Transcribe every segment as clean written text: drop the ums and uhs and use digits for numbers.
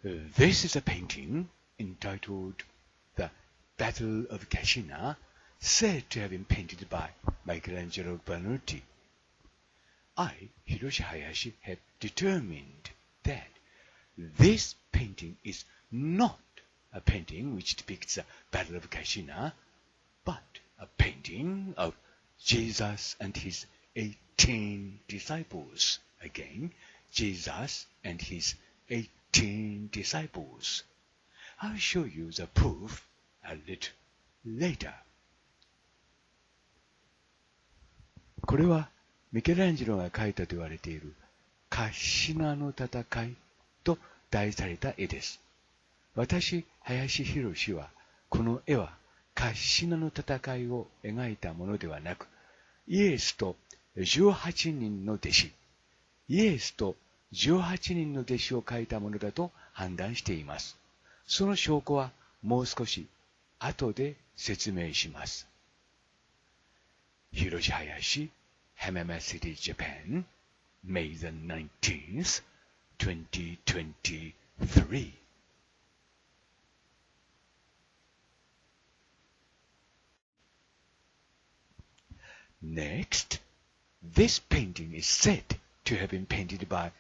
This is a painting entitled The Battle of Cassina, said to have been painted by Michelangelo Buonarroti. I, Hiroshi Hayashi, have determined that this painting is not a painting which depicts the Battle of Cassina, but a painting of Jesus and his 18 disciples. Again, Jesus and his 18 disciples. I'll show you the proof a little later. これはミケランジェロが描いたと言われているカッシナの戦いと題された絵です。私、林博はこの絵はカッシナの戦いを描いたものではなく、イエスと18人の弟子、イエスと18人の弟子を描いたものだと判断しています。その証拠はもう少し後で説明します。Hiroshi Hayashi, Hamama City, Japan, May the 19th, 2023. Next, this painting is said to have been painted by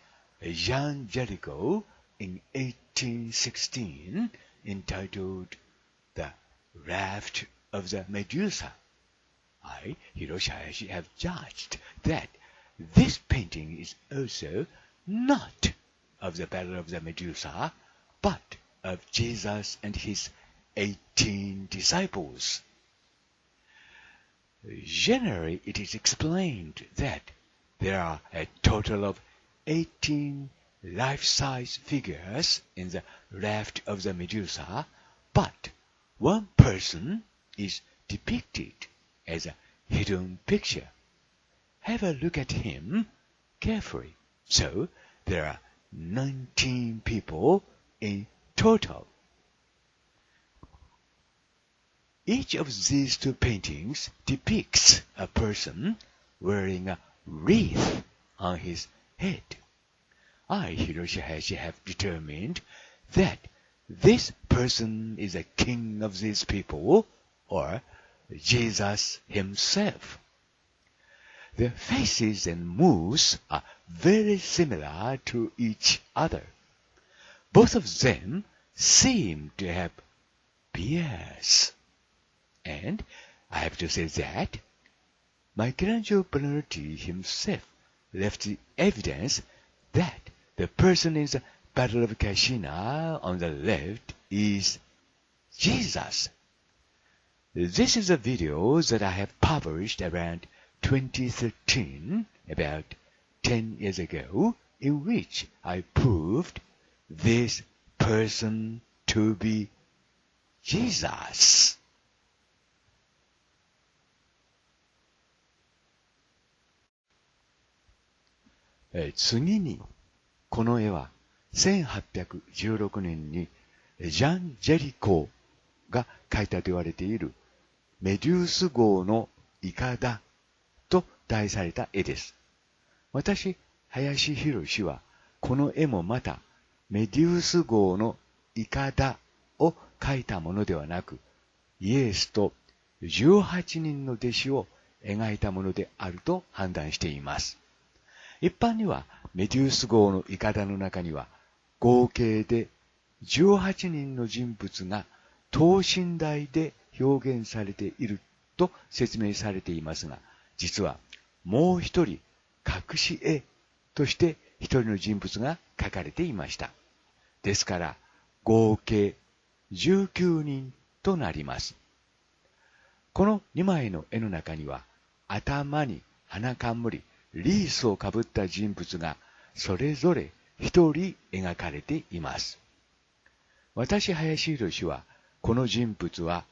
Jean Gericault in 1816, entitled The Raft of the Medusa. I, Hiroshi Hayashi, have judged that this painting is also not of the Battle of the Medusa, but of Jesus and his 18 disciples. Generally, it is explained that there are a total of 18 life-size figures in the raft of the Medusa, but one person is depicted as a hidden picture. Have a look at him carefully. So, there are 19 people in total. Each of these two paintings depicts a person wearing a wreath on his head. I, Hiroshi Hayashi, have determined that this person is a king of these people, or Jesus himself. Their faces and moves are very similar to each other. Both of them seem to have beards. And I have to say that Michelangelo Buonarroti himself left the evidence that the person in the Battle of Cassina on the left is Jesus. This is a video that I have published around 2013, about 10 years ago, in which I proved this person to be Jesus. 次に、この絵は1816年にジャン・ジェリコーが描いたと言われているメデュース号の筏と題された絵です。私、林博はこの絵もまたメデュース号の筏を描いたものではなく、イエスと18人の弟子を描いたものであると判断しています。一般にはメデュース号の筏の中には合計で18人の人物が等身大で表現されていると説明されていますが、実はもう一人隠し絵として一人の人物が描かれていました。ですから合計19人となります。この2枚の絵の中には頭に花冠、リースをかぶった人物がそれぞれ一人描かれています。私、林博はこの人物は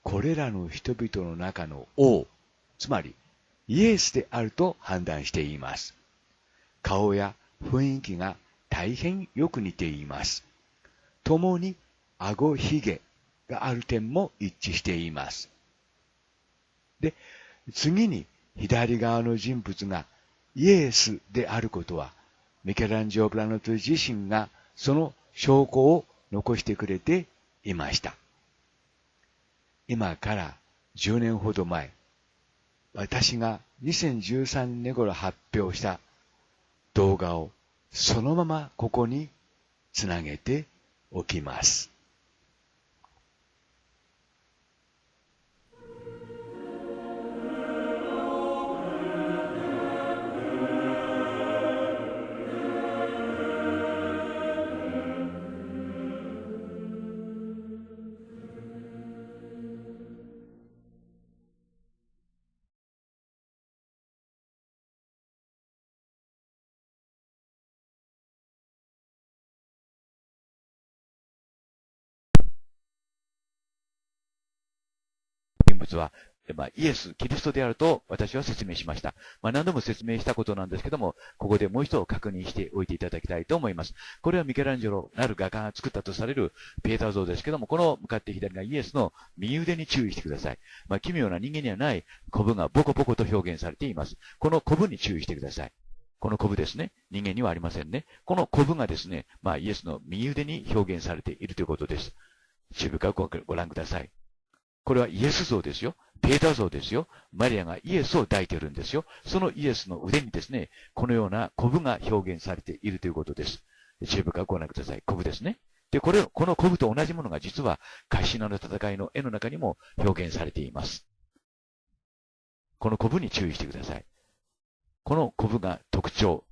これらの人々の中の王、つまりイエスであると判断しています。顔や雰囲気が大変よく似ています。共に顎ひげがある点も一致しています。で、次に左側の人物がイエスであることは、ミケランジェロ・ブラノット自身がその証拠を残してくれていました。今から10年ほど前、私が2013年頃発表した動画をそのままここにつなげておきます。人物は、イエス、キリストであると私は説明しました。何度も説明したことなんですけども、ここでもう一度確認しておいていただきたいと思います。これはミケランジェロなる画家が作ったとされるペーター像ですけども、この向かって左がイエスの右腕に注意してください。奇妙な人間にはないコブがボコボコと表現されています。このコブに注意してください。このコブですね。人間にはありませんね。このコブがですね、イエスの右腕に表現されているということです。注意深くご覧ください。これはイエス像ですよ。ペーター像ですよ。マリアがイエスを抱いているんですよ。そのイエスの腕にですね、このようなコブが表現されているということです。注意深くご覧ください。コブですね。で、このコブと同じものが実は、カシナの戦いの絵の中にも表現されています。このコブに注意してください。このコブが特徴。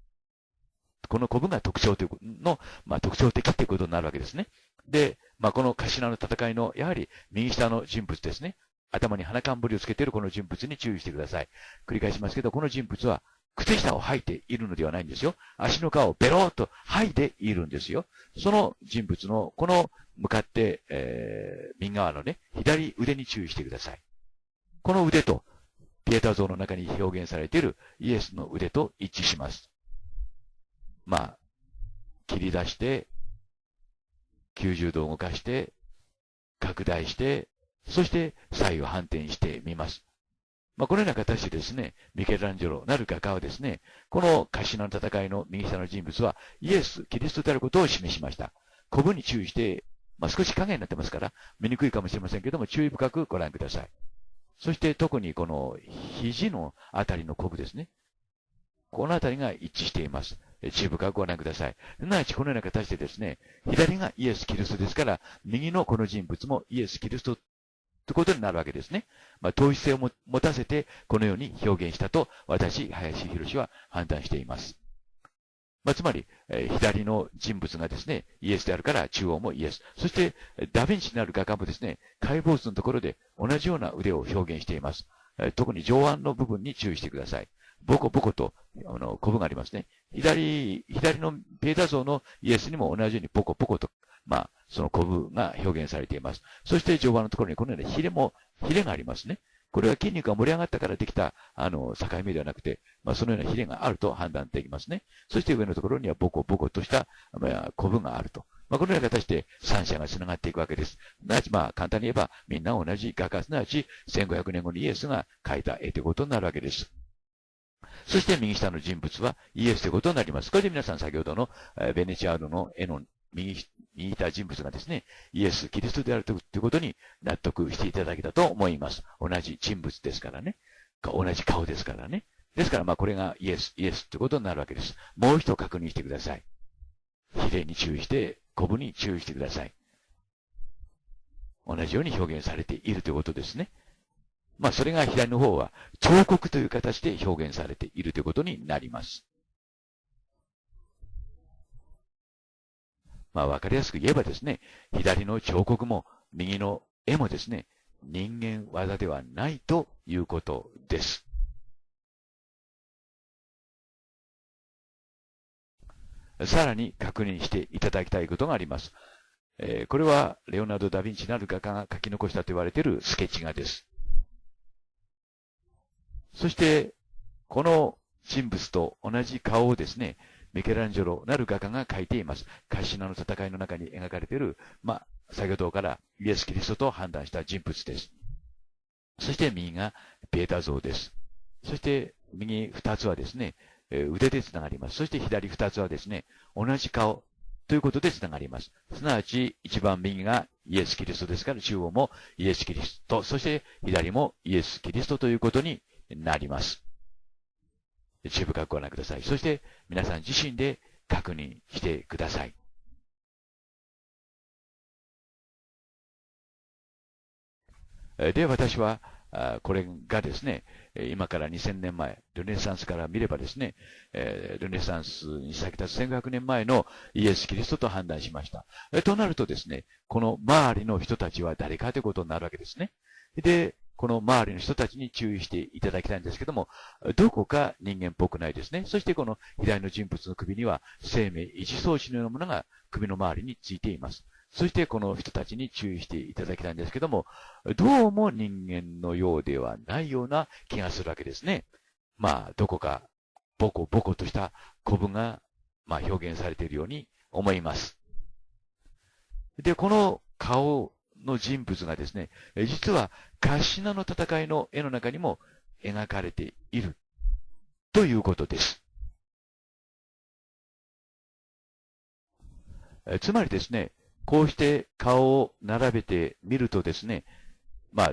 このコブが特徴というの、特徴的ということになるわけですね。で、このカシナの戦いの、やはり右下の人物ですね。頭に鼻冠をつけているこの人物に注意してください。繰り返しますけど、この人物は靴下を履いているのではないんですよ。足の皮をベローっと剥いでいるんですよ。その人物の、この向かって、右側のね、左腕に注意してください。この腕と、ピエタ像の中に表現されているイエスの腕と一致します。切り出して、90度動かして、拡大して、そして左右反転してみます。このような形でですね、ミケランジェロなる画家はですね、このカシナの戦いの右下の人物はイエス、キリストであることを示しました。コブに注意して、少し影になってますから、見にくいかもしれませんけども、注意深くご覧ください。そして特にこの肘のあたりのコブですね。このあたりが一致しています。注意深くご覧ください。すなわちこのような形でですね、左がイエス・キリストですから、右のこの人物もイエス・キリストということになるわけですね。統一性を持たせて、このように表現したと、私、林博は判断しています。つまり、左の人物がですね、イエスであるから中央もイエス。そして、ダヴィンチなる画家もですね、解剖図のところで同じような腕を表現しています。特に上腕の部分に注意してください。ボコボコと、コブがありますね。左のペーター像のイエスにも同じようにボコボコと、そのコブが表現されています。そして上腕のところにこのようなヒレがありますね。これは筋肉が盛り上がったからできた、境目ではなくて、そのようなヒレがあると判断できますね。そして上のところにはボコボコとした、コブがあると。このような形で三者が繋がっていくわけです。すなわち、簡単に言えば、みんな同じ画家、すなわち、1500年後にイエスが描いた絵ということになるわけです。そして右下の人物はイエスということになります。これで皆さん先ほどのベネチアーノの絵の右いた人物がですね、イエス、キリストであるということに納得していただけたと思います。同じ人物ですからね。同じ顔ですからね。ですからこれがイエスということになるわけです。もう一度確認してください。比例に注意して、コブに注意してください。同じように表現されているということですね。それが左の方は彫刻という形で表現されているということになります。わかりやすく言えばですね、左の彫刻も右の絵もですね、人間技ではないということです。さらに確認していただきたいことがあります。これはレオナルド・ダ・ヴィンチなる画家が書き残したと言われているスケッチ画です。そして、この人物と同じ顔をですね、ミケランジェロなる画家が描いています。カシナの戦いの中に描かれている、先ほどからイエス・キリストと判断した人物です。そして右がペーター像です。そして右二つはですね、腕でつながります。そして左二つはですね、同じ顔、ということでつながります。すなわち、一番右がイエス・キリストですから、中央もイエス・キリスト、そして左もイエス・キリストということになります。注意深くご覧ください。そして、皆さん自身で確認してください。で、私は、これがですね、今から2000年前、ルネサンスから見ればですね、ルネサンスに先立つ1500年前のイエス・キリストと判断しました。となるとですね、この周りの人たちは誰かということになるわけですね。で、この周りの人たちに注意していただきたいんですけども、どこか人間っぽくないですね。そしてこの左の人物の首には生命維持装置のようなものが首の周りについています。そしてこの人たちに注意していただきたいんですけども、どうも人間のようではないような気がするわけですね。どこかボコボコとしたコブが、表現されているように思います。で、この顔の人物がですね、実はカシナの戦いの絵の中にも描かれているということです。つまりですね、こうして顔を並べてみるとですね、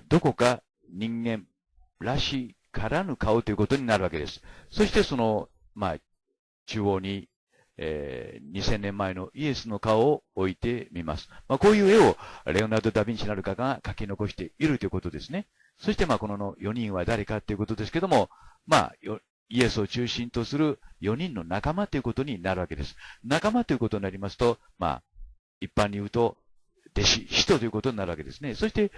どこか人間らしいからぬ顔ということになるわけです。そしてその、中央に、2000年前のイエスの顔を置いてみます。こういう絵をレオナルド・ダ・ヴィンチなる画が描き残しているということですね。そしてこの4人は誰かということですけども、イエスを中心とする4人の仲間ということになるわけです。仲間ということになりますと、一般に言うと、弟子、使徒ということになるわけですね。そして、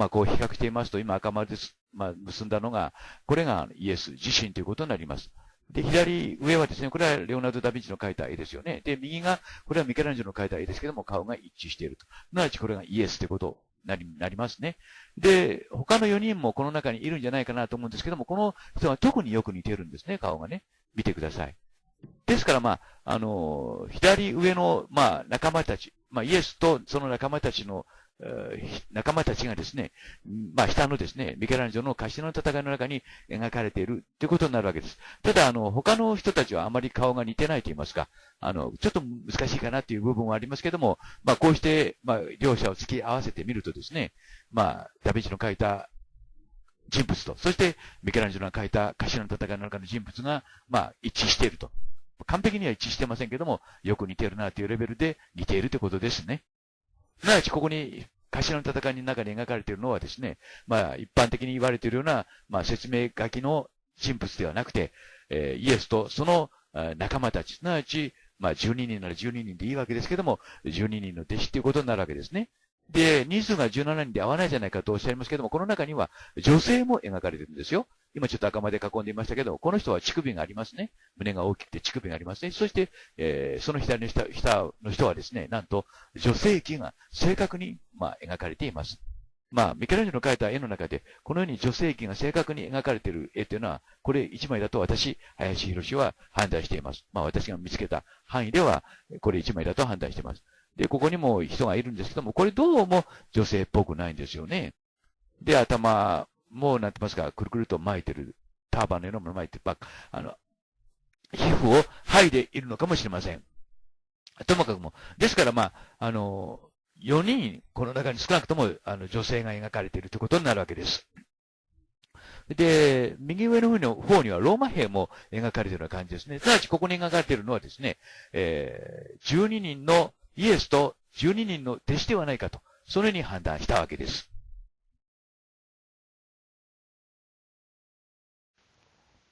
こう比較していますと、今赤丸です。結んだのが、これがイエス自身ということになります。で、左上はですね、これはレオナルド・ダ・ヴィンチの描いた絵ですよね。で、右が、これはミケランジェロの描いた絵ですけども、顔が一致していると。すなわちこれがイエスということになりますね。で、他の4人もこの中にいるんじゃないかなと思うんですけども、この人は特によく似ているんですね、顔がね。見てください。ですから、左上の、仲間たち、イエスとその仲間たちの、仲間たちがですね、下のですね、ミケランジェロのカシナの戦いの中に描かれているということになるわけです。ただ、他の人たちはあまり顔が似てないと言いますか、ちょっと難しいかなという部分はありますけども、こうして、両者を突き合わせてみるとですね、ダヴィンチの描いた人物と、そしてミケランジェロが描いたカシナの戦いの中の人物が、一致していると。完璧には一致してませんけども、よく似ているなというレベルで似ているということですね。すなわち、ここに、カシナの戦いの中に描かれているのはですね、一般的に言われているような、説明書きの人物ではなくて、イエスとその仲間たち、すなわち、12人なら12人でいいわけですけども、12人の弟子ということになるわけですね。で、人数が17人で合わないじゃないかとおっしゃいますけども、この中には女性も描かれているんですよ。今ちょっと赤まで囲んでいましたけど、この人は乳首がありますね。胸が大きくて乳首がありますね。そして、その左の下の人はですね、なんと女性器が正確に、描かれています。ミケランジェロの描いた絵の中で、このように女性器が正確に描かれている絵というのは、これ1枚だと私、林博は判断しています。私が見つけた範囲では、これ1枚だと判断しています。で、ここにも人がいるんですけども、これどうも女性っぽくないんですよね。で、頭も、なんて言いますか、くるくると巻いてる、ターバンのようなものを巻いてる、皮膚を剥いでいるのかもしれません。ともかくも。ですから、4人、この中に少なくとも、女性が描かれているということになるわけです。で、右上の方にはローマ兵も描かれているような感じですね。すなわち、ここに描かれているのはですね、12人のイエスと12人の弟子ではないかと、そのように判断したわけです。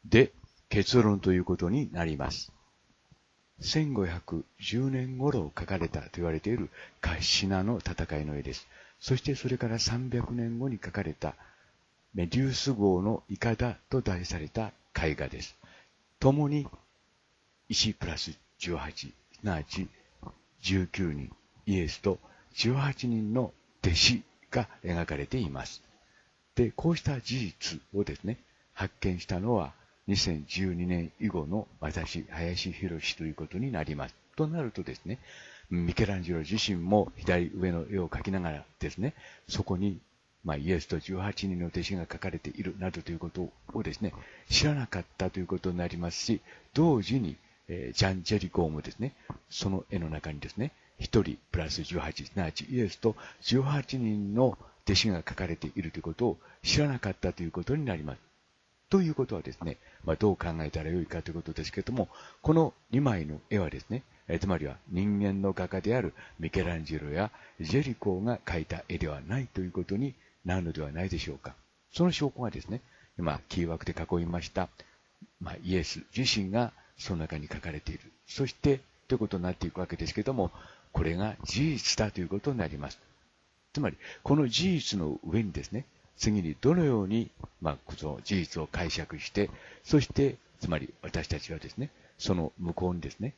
で、結論ということになります。1510年頃書かれたと言われているカシナの戦いの絵です。そしてそれから300年後に書かれたメデュース号の筏と題された絵画です。共に1プラス18、すなわち19人、イエスと18人の弟子が描かれています。で、こうした事実をですね、発見したのは2012年以後の私、林博ということになります。となるとですね、ミケランジェロ自身も左上の絵を描きながらですね、そこに、イエスと18人の弟子が描かれているなどということをですね、知らなかったということになりますし、同時に、ジャン・ジェリコーもですね、その絵の中にですね、1人プラス18、すなわちイエスと18人の弟子が書かれているということを知らなかったということになります。ということはですね、どう考えたらよいかということですけれども、この2枚の絵はですね、つまりは人間の画家であるミケランジェロやジェリコーが描いた絵ではないということになるのではないでしょうか。その証拠がですね、今キーワークで囲いました、イエス自身がその中に書かれている。そしてということになっていくわけですけれども、これが事実だということになります。つまり、この事実の上にですね、次にどのように、その事実を解釈して、そして、つまり私たちはですね、その向こうにですね、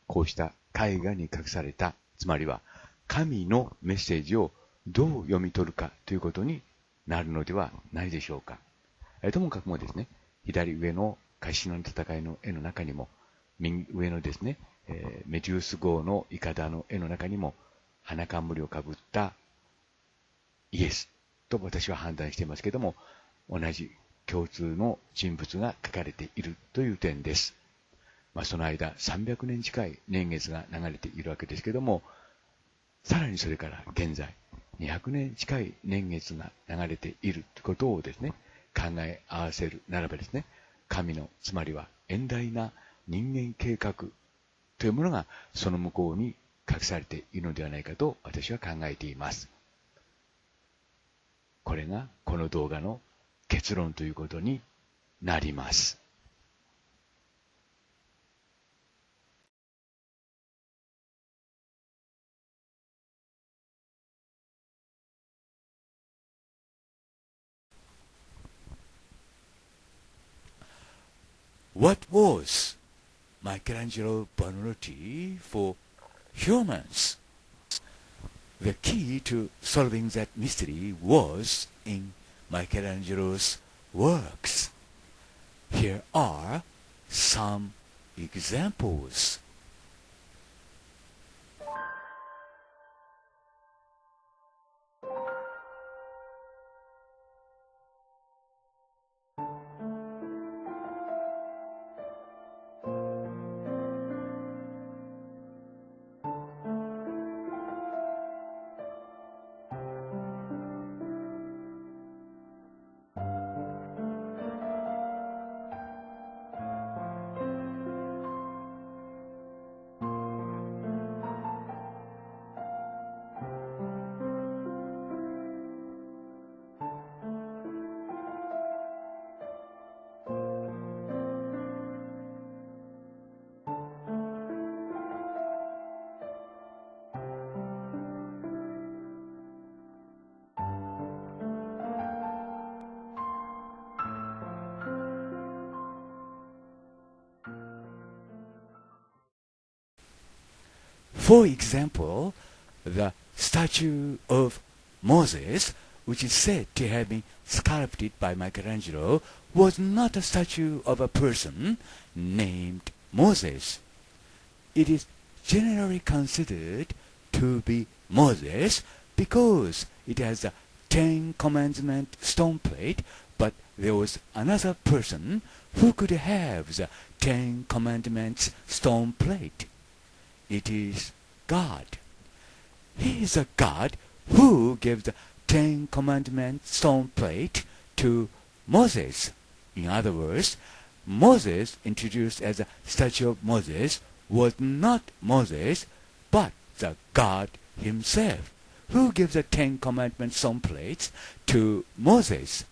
こうした絵画に隠された、つまりは神のメッセージをどう読み取るかということになるのではないでしょうか。ともかくもですね、左上のカシノの戦いの絵の中にも、右上のですね、メデュース号の筏の絵の中にも、花冠をかぶったイエスと私は判断していますけれども、同じ共通の人物が書かれているという点です。その間300年近い年月が流れているわけですけれども、さらにそれから現在200年近い年月が流れているということをですね、考え合わせるならばですね、神の、つまりは遠大な人間計画というものがその向こうに隠されているのではないかと私は考えています。これがこの動画の結論ということになります。What was Michelangelo Buonarroti for humans? The key to solving that mystery was in Michelangelo's works. Here are some examples. For example, the statue of Moses, which is said to have been sculpted by Michelangelo, was not a statue of a person named Moses. It is generally considered to be Moses because it has a Ten Commandment stone plate, but there was another person who could have the Ten Commandments stone plate. It is God. He is a God who gave the Ten Commandments stone plate to Moses. In other words, Moses introduced as a statue of Moses was not Moses, but the God himself, who gave the Ten Commandments stone plates to Moses.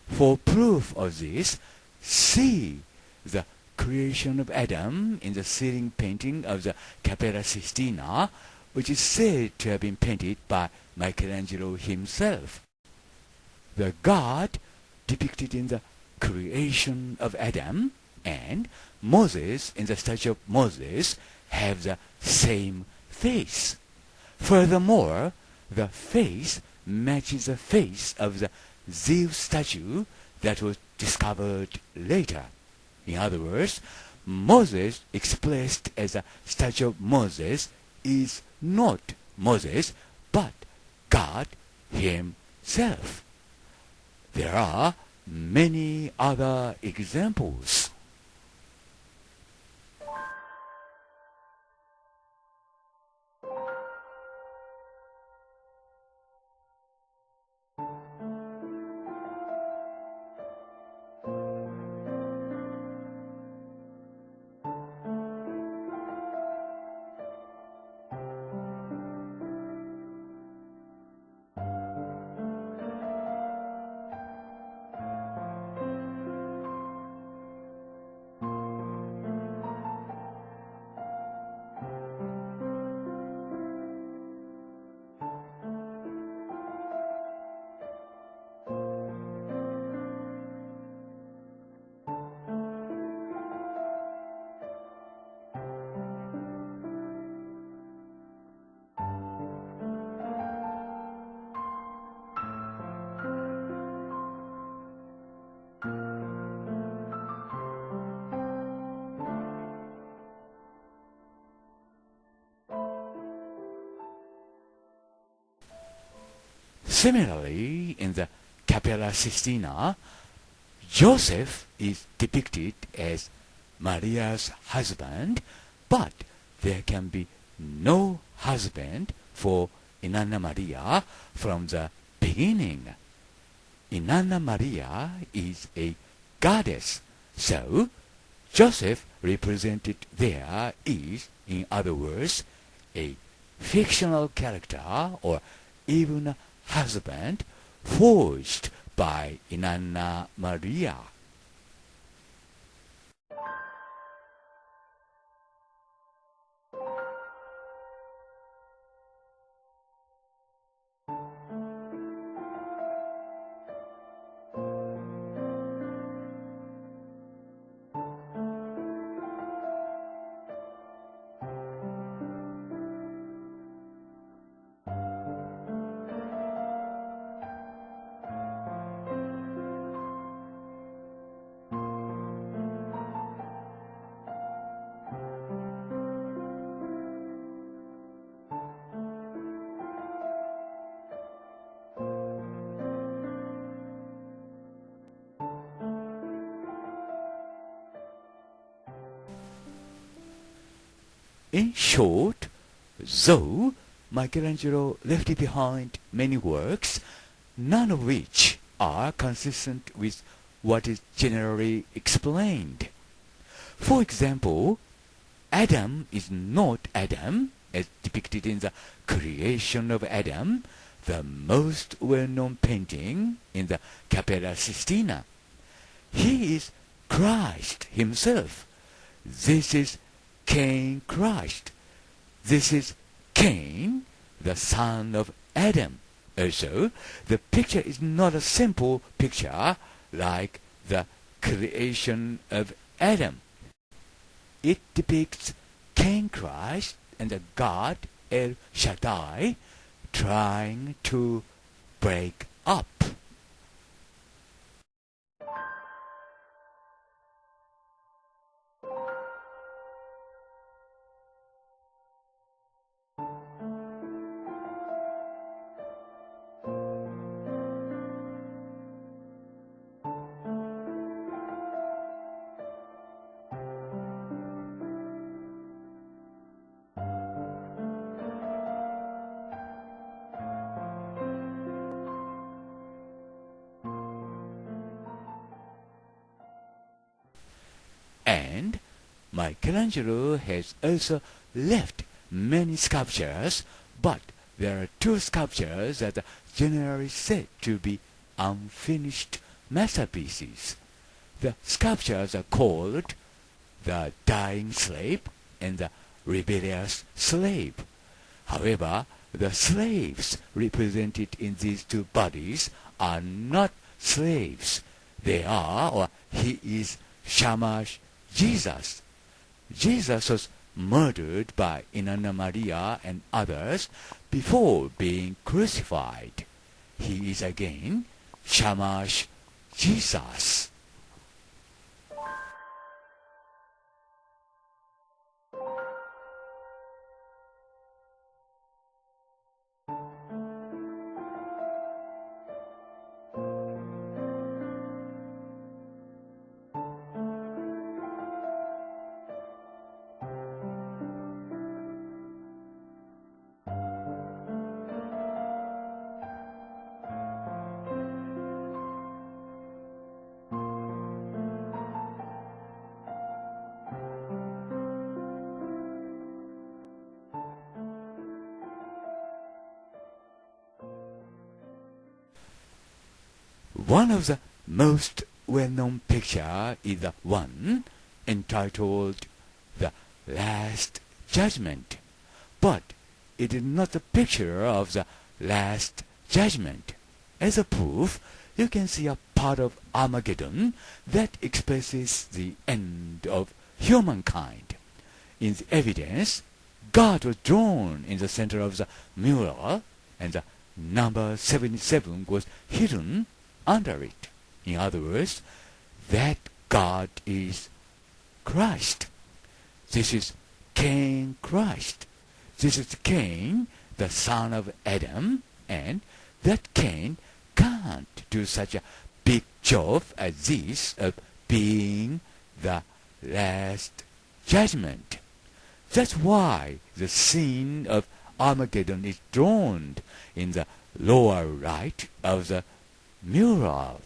For proof of this, see the creation of Adam in the ceiling painting of the Capella Sistina, which is said to have been painted by Michelangelo himself. The God depicted in the creation of Adam and Moses in the statue of Moses have the same face. Furthermore, the face matches the face of the Zeus statue that was discovered later. In other words, Moses expressed as a statue of Moses is not Moses, but God himself. There are many other examples. Similarly, in the Capella Sistina, Joseph is depicted as Maria's husband, but there can be no husband for Inanna Maria from the beginning. Inanna Maria is a goddess, so Joseph represented there is, in other words, a fictional character or even a husband forged by Inanna Maria. In short, though Michelangelo left behind many works, none of which are consistent with what is generally explained. For example, Adam is not Adam, as depicted in the Creation of Adam, the most well-known painting in the Capella Sistina. He is Christ himself. This is Cain Christ. This is Cain, the son of Adam. Also, the picture is not a simple picture like the creation of Adam. It depicts Cain Christ and the God El Shaddai trying to break up. And Michelangelo has also left many sculptures, but there are two sculptures that are generally said to be unfinished masterpieces. The sculptures are called the Dying Slave and the Rebellious Slave. However, the slaves represented in these two bodies are not slaves. They are, or he is, Shamash Jesus. Jesus was murdered by Inanna Maria and others before being crucified. He is again Shamash Jesus. One of the most well-known picture is the one entitled The Last Judgment. But it is not a picture of the Last Judgment. As a proof, you can see a part of Armageddon that expresses the end of humankind. In the evidence, God was drawn in the center of the mural, and the number 77 was hidden under it. In other words, that God is Christ. This is Cain Christ. This is Cain, the son of Adam, and that Cain can't do such a big job as this of being the last judgment. That's why the scene of Armageddon is drawn in the lower right of the mural.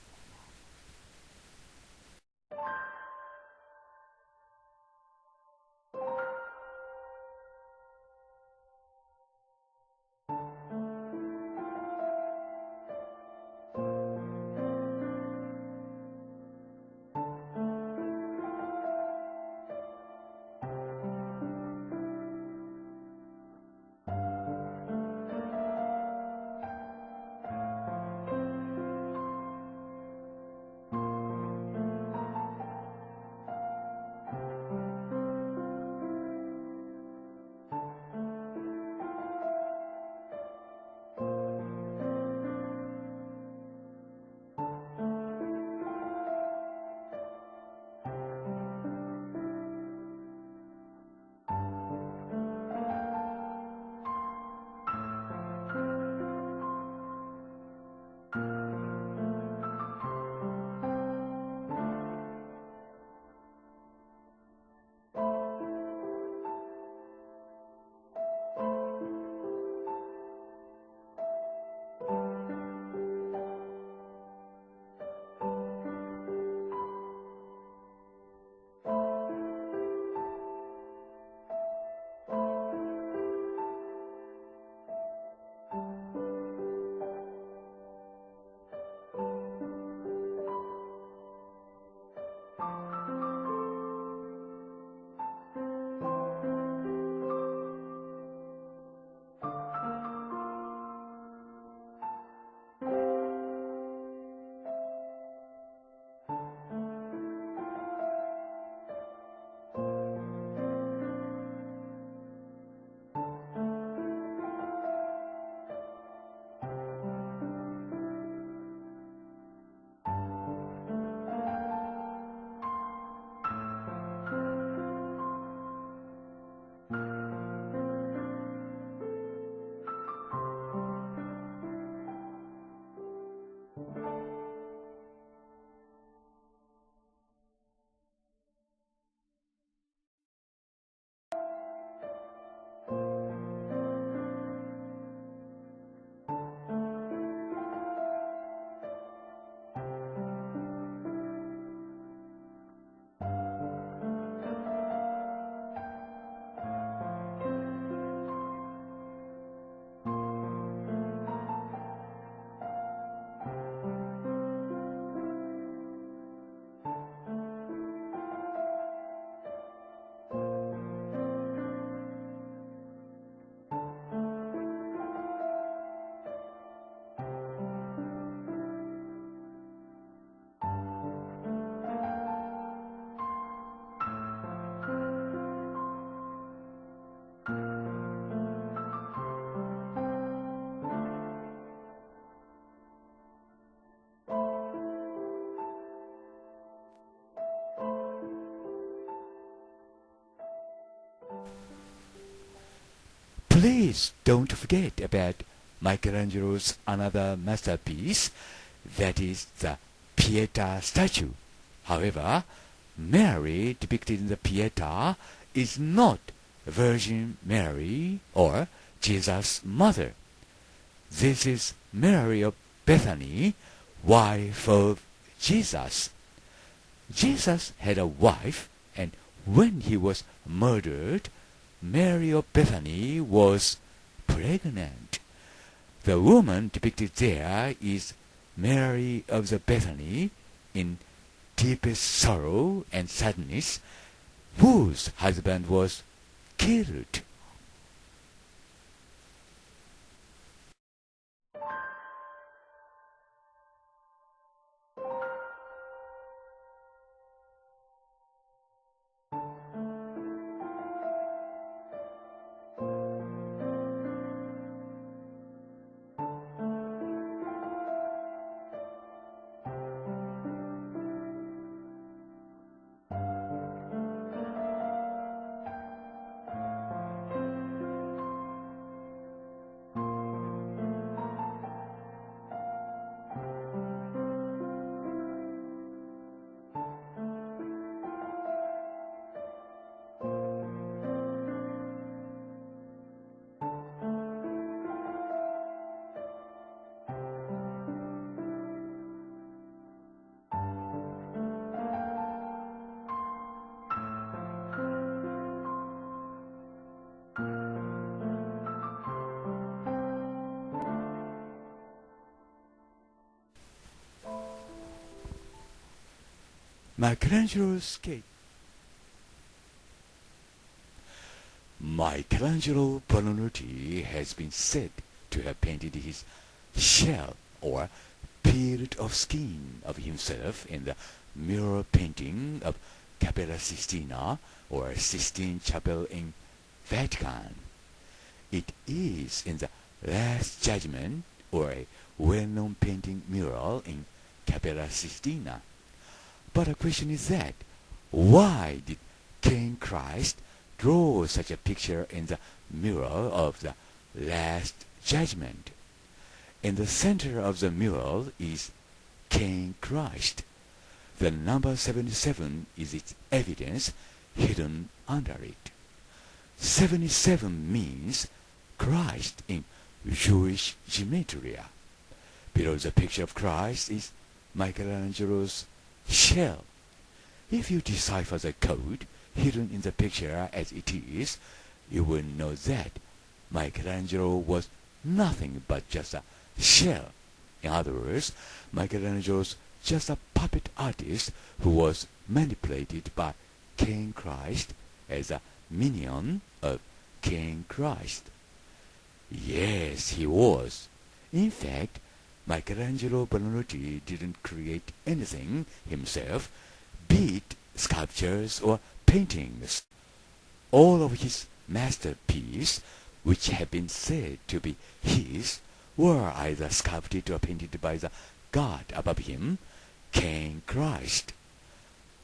Please don't forget about Michelangelo's another masterpiece, that is the Pieta statue. However, Mary depicted in the Pieta is not Virgin Mary or Jesus' mother. This is Mary of Bethany, wife of Jesus. Jesus had a wife, and when he was murdered, Mary of Bethany was pregnant. The woman depicted there is Mary of the Bethany in deepest sorrow and sadness, whose husband was killed. Michelangelo's sketch. Michelangelo Buonarroti has been said to have painted his shell or period of skin of himself in the mural painting of Cappella Sistina or Sistine Chapel in Vatican. It is in the Last Judgment or a well-known painting mural in Cappella Sistina. But the question is that, why did Cain Christ draw such a picture in the mural of the Last Judgment? In the center of the mural is Cain Christ. The number 77 is its evidence hidden under it. 77 means Christ in Jewish gematria. Below the picture of Christ is Michelangelo's shell. If you decipher the code hidden in the picture as it is, you will know that Michelangelo was nothing but just a shell. In other words, Michelangelo's just a puppet artist who was manipulated by Cain Christ as a minion of Cain Christ. Yes, he was. In fact, Michelangelo Buonarroti didn't create anything himself, be it sculptures or paintings. All of his masterpieces, which have been said to be his, were either sculpted or painted by the god above him, Cain Christ.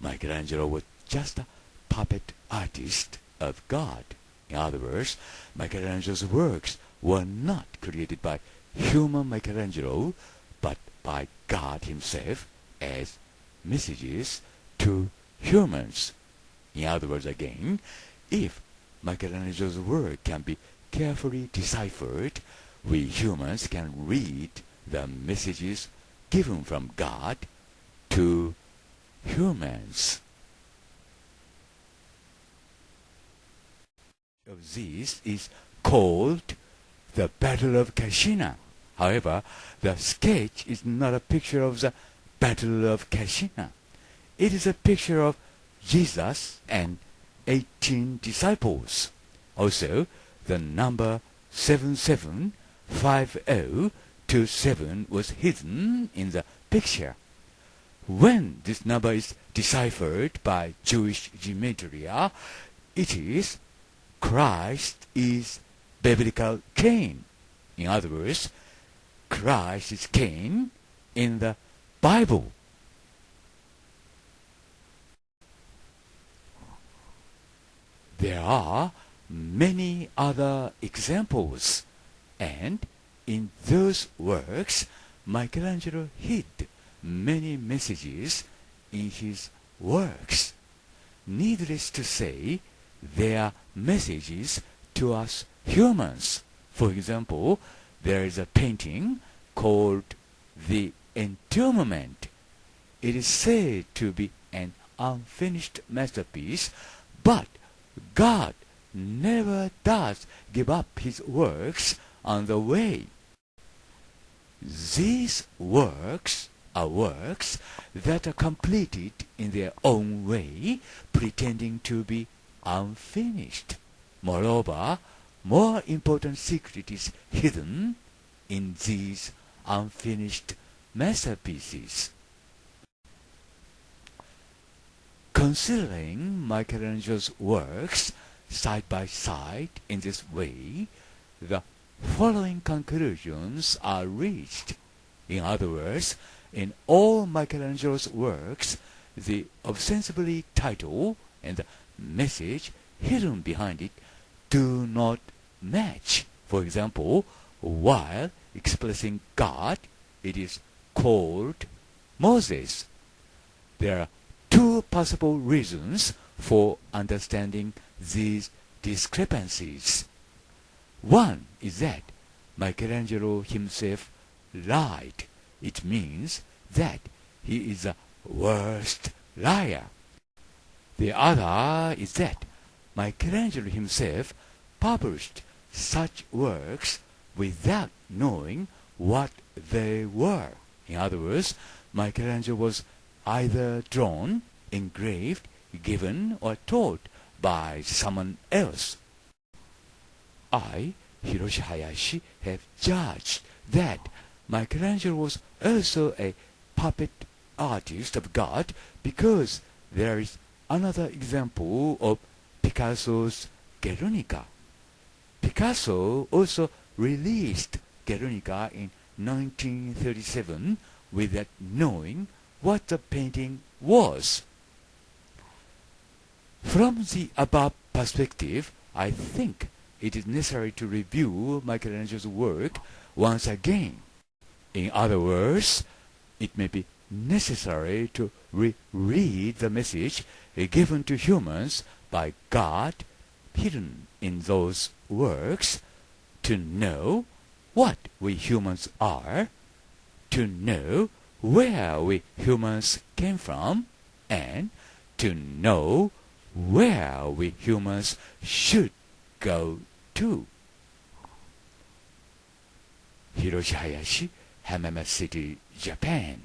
Michelangelo was just a puppet artist of God. In other words, Michelangelo's works were not created by human Michelangelo, but by God himself as messages to humans. In other words, again, if Michelangelo's work can be carefully deciphered, we humans can read the messages given from God to humans. Of this is called the Battle of Cascina. However, the sketch is not a picture of the Battle of Cascina. It is a picture of Jesus and 18 disciples. Also, the number 775027 was hidden in the picture. When this number is deciphered by Jewish gematria, it is Christ is biblical Cain. In other words, Christ is Cain in the Bible. There are many other examples, and in those works, Michelangelo hid many messages in his works. Needless to say, they are messages to us humans. For example, there is a painting called The Entombment. It is said to be an unfinished masterpiece, but God never does give up his works on the way. These works are works that are completed in their own way, pretending to be unfinished. Moreover, more important secret is hidden in these unfinished masterpieces. Considering Michelangelo's works side by side in this way, the following conclusions are reached. In other words, in all Michelangelo's works, the ostensibly title and the message hidden behind it do not match. For example, while expressing God, it is called Moses. There are two possible reasons for understanding these discrepancies. One is that Michelangelo himself lied. It means that he is the worst liar. The other is that Michelangelo himself published such works without knowing what they were. In other words, Michelangelo was either drawn engraved, given, or taught by someone else. I, Hiroshi Hayashi, have judged that Michelangelo was also a puppet artist of God because there is another example of Picasso's Guernica. Picasso also released Guernica in 1937 without knowing what the painting was. From the above perspective, I think it is necessary to review Michelangelo's work once again. In other words, it may be necessary to reread the message given to humans by God hidden in those works to know what we humans are, to know where we humans came from, and to know where we humans should go to. Hiroshi Hayashi, Hamama City, Japan.